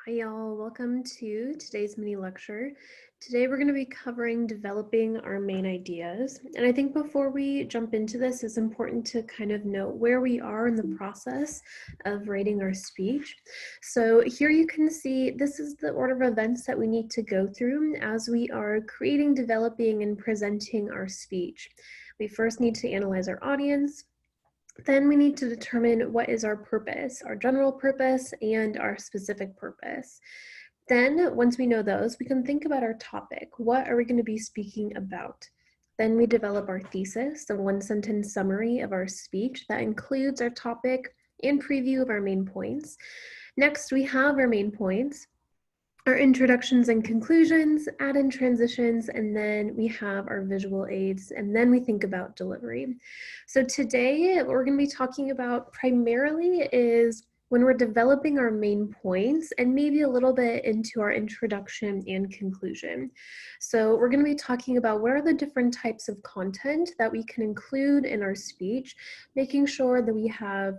Hi y'all, welcome to today's mini lecture. Today we're going to be covering developing our main ideas. And I think before we jump into this, it's important to kind of note where we are in the process of writing our speech. So here you can see this is the order of events that we need to go through as we are creating, developing, and presenting our speech. We first need to analyze our audience. Then we need to determine what is our purpose, our general purpose and our specific purpose. Then once we know those, we can think about our topic. What are we going to be speaking about? Then we develop our thesis, the one-sentence summary of our speech that includes our topic and preview of our main points. Next, we have our main points, our introductions and conclusions, add-in transitions, and then we have our visual aids, and then we think about delivery. So today, what we're going to be talking about primarily is when we're developing our main points and maybe a little bit into our introduction and conclusion. So we're going to be talking about what are the different types of content that we can include in our speech, making sure that we have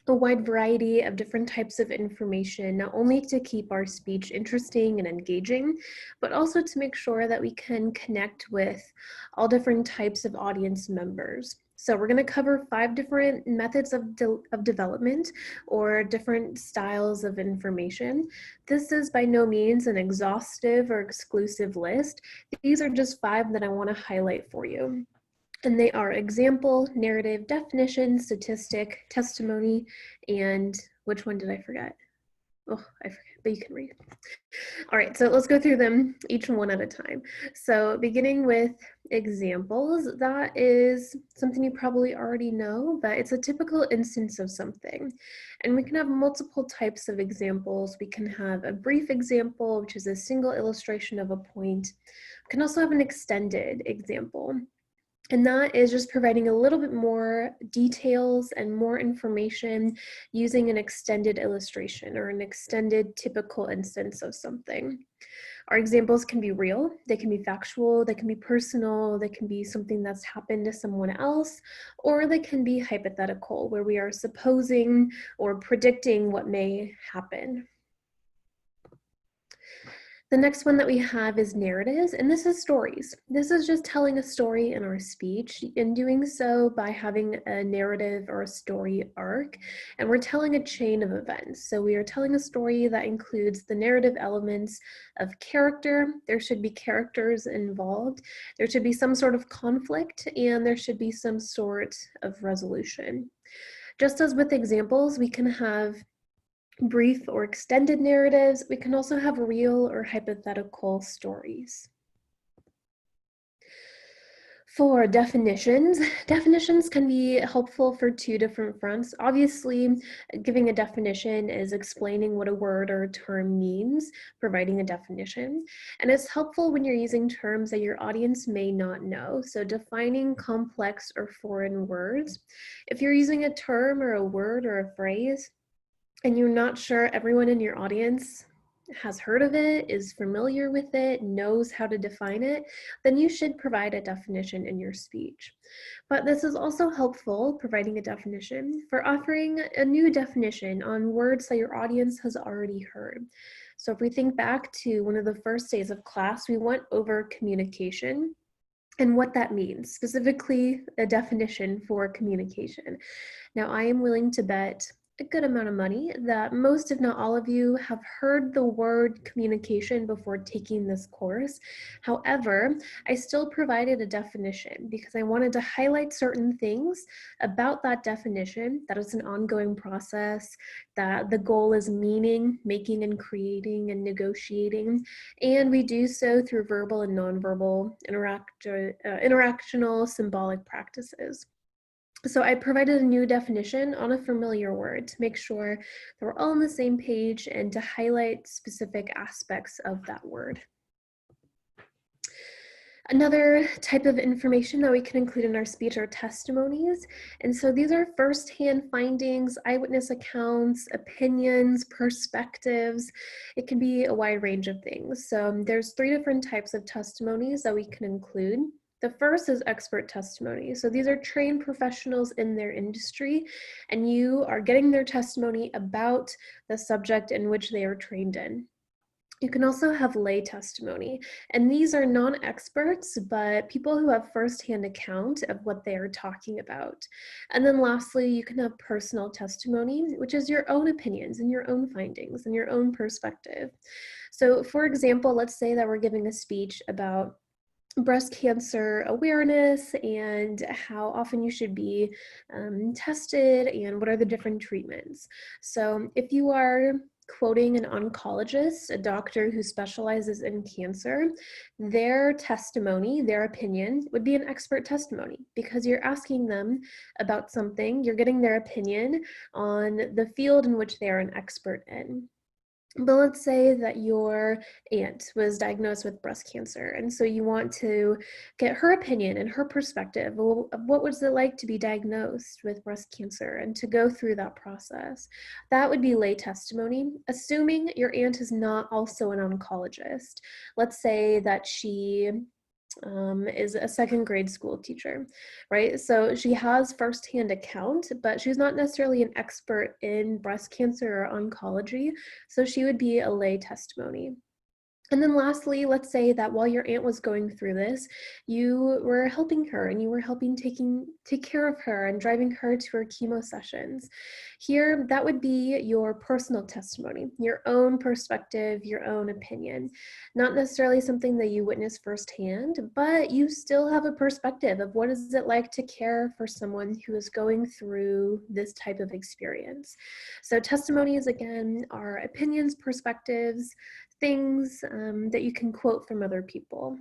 a wide variety of different types of information, not only to keep our speech interesting and engaging, but also to make sure that we can connect with all different types of audience members. So we're going to cover 5 different methods of development or different styles of information. This is by no means an exhaustive or exclusive list. These are just 5 that I want to highlight for you. And they are example, narrative, definition, statistic, testimony, and which one did I forget? Oh, I forget, but you can read. All right, so let's go through them each one at a time. So beginning with examples, that is something you probably already know, but it's a typical instance of something. And we can have multiple types of examples. We can have a brief example, which is a single illustration of a point. We can also have an extended example. And that is just providing a little bit more details and more information using an extended illustration or an extended typical instance of something. Our examples can be real, they can be factual, they can be personal, they can be something that's happened to someone else, or they can be hypothetical, where we are supposing or predicting what may happen. The next one that we have is narratives, and this is stories. This is just telling a story in our speech, and doing so by having a narrative or a story arc, and we're telling a chain of events. So we are telling a story that includes the narrative elements of character. There should be characters involved. There should be some sort of conflict, and there should be some sort of resolution. Just as with examples, we can have brief or extended narratives. We can also have real or hypothetical stories. For definitions, definitions can be helpful for 2 different fronts. Obviously, giving a definition is explaining what a word or a term means, providing a definition. And it's helpful when you're using terms that your audience may not know. So defining complex or foreign words. If you're using a term or a word or a phrase, and you're not sure everyone in your audience has heard of it, is familiar with it, knows how to define it, then you should provide a definition in your speech. But this is also helpful, providing a definition, for offering a new definition on words that your audience has already heard. So if we think back to one of the first days of class, we went over communication and what that means, specifically a definition for communication. Now, I am willing to bet a good amount of money that most, if not all of you, have heard the word communication before taking this course. However, I still provided a definition because I wanted to highlight certain things about that definition, that it's an ongoing process, that the goal is meaning, making and creating and negotiating, and we do so through verbal and nonverbal interactional symbolic practices. So I provided a new definition on a familiar word to make sure that we're all on the same page and to highlight specific aspects of that word. Another type of information that we can include in our speech are testimonies. And so these are firsthand findings, eyewitness accounts, opinions, perspectives. It can be a wide range of things. So there's 3 different types of testimonies that we can include. The first is expert testimony. So these are trained professionals in their industry, and you are getting their testimony about the subject in which they are trained in. You can also have lay testimony, and these are non-experts, but people who have firsthand account of what they are talking about. And then lastly, you can have personal testimony, which is your own opinions and your own findings and your own perspective. So for example, let's say that we're giving a speech about breast cancer awareness and how often you should be tested and what are the different treatments. So if you are quoting an oncologist, a doctor who specializes in cancer, their testimony, their opinion would be an expert testimony because you're asking them about something, you're getting their opinion on the field in which they are an expert in. But let's say that your aunt was diagnosed with breast cancer, and so you want to get her opinion and her perspective of what was it like to be diagnosed with breast cancer and to go through that process. That would be lay testimony, assuming your aunt is not also an oncologist. Let's say that she is a second grade school teacher, right? So she has firsthand account, but she's not necessarily an expert in breast cancer or oncology. So she would be a lay testimony. And then lastly, let's say that while your aunt was going through this, you were helping her and you were helping take care of her and driving her to her chemo sessions. Here, that would be your personal testimony, your own perspective, your own opinion. Not necessarily something that you witnessed firsthand, but you still have a perspective of what is it like to care for someone who is going through this type of experience. So testimonies, again, are opinions, perspectives, things that you can quote from other people.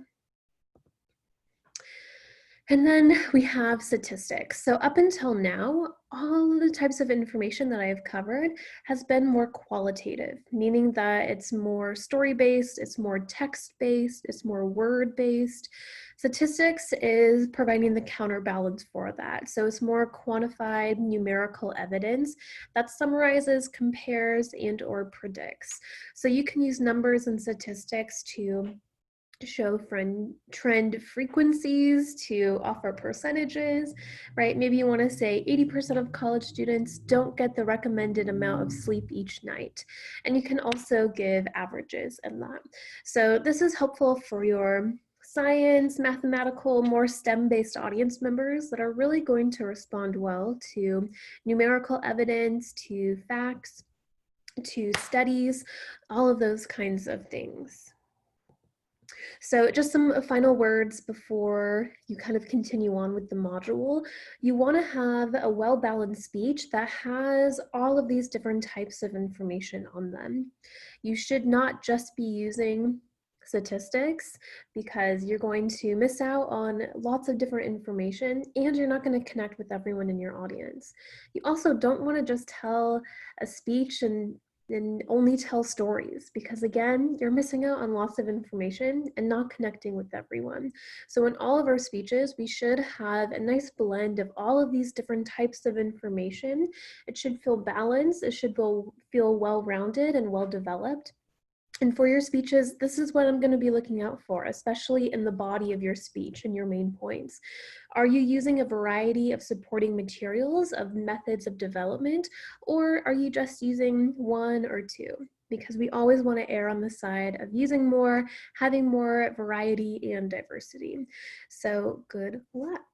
And then we have statistics. So up until now, all the types of information that I have covered has been more qualitative, meaning that it's more story-based, it's more text-based, it's more word-based. Statistics is providing the counterbalance for that. So it's more quantified numerical evidence that summarizes, compares, and or predicts. So you can use numbers and statistics to show trend frequencies, to offer percentages, right? Maybe you want to say 80% of college students don't get the recommended amount of sleep each night. And you can also give averages in that. So this is helpful for your science, mathematical, more STEM-based audience members that are really going to respond well to numerical evidence, to facts, to studies, all of those kinds of things. So just some final words before you kind of continue on with the module. You want to have a well-balanced speech that has all of these different types of information on them. You should not just be using statistics because you're going to miss out on lots of different information and you're not going to connect with everyone in your audience. You also don't want to just tell a speech and only tell stories because again, you're missing out on lots of information and not connecting with everyone. So in all of our speeches, we should have a nice blend of all of these different types of information. It should feel balanced, it should feel well-rounded and well-developed. And for your speeches, this is what I'm going to be looking out for, especially in the body of your speech and your main points. Are you using a variety of supporting materials, of methods of development, or are you just using one or two? Because we always want to err on the side of using more, having more variety and diversity. So good luck.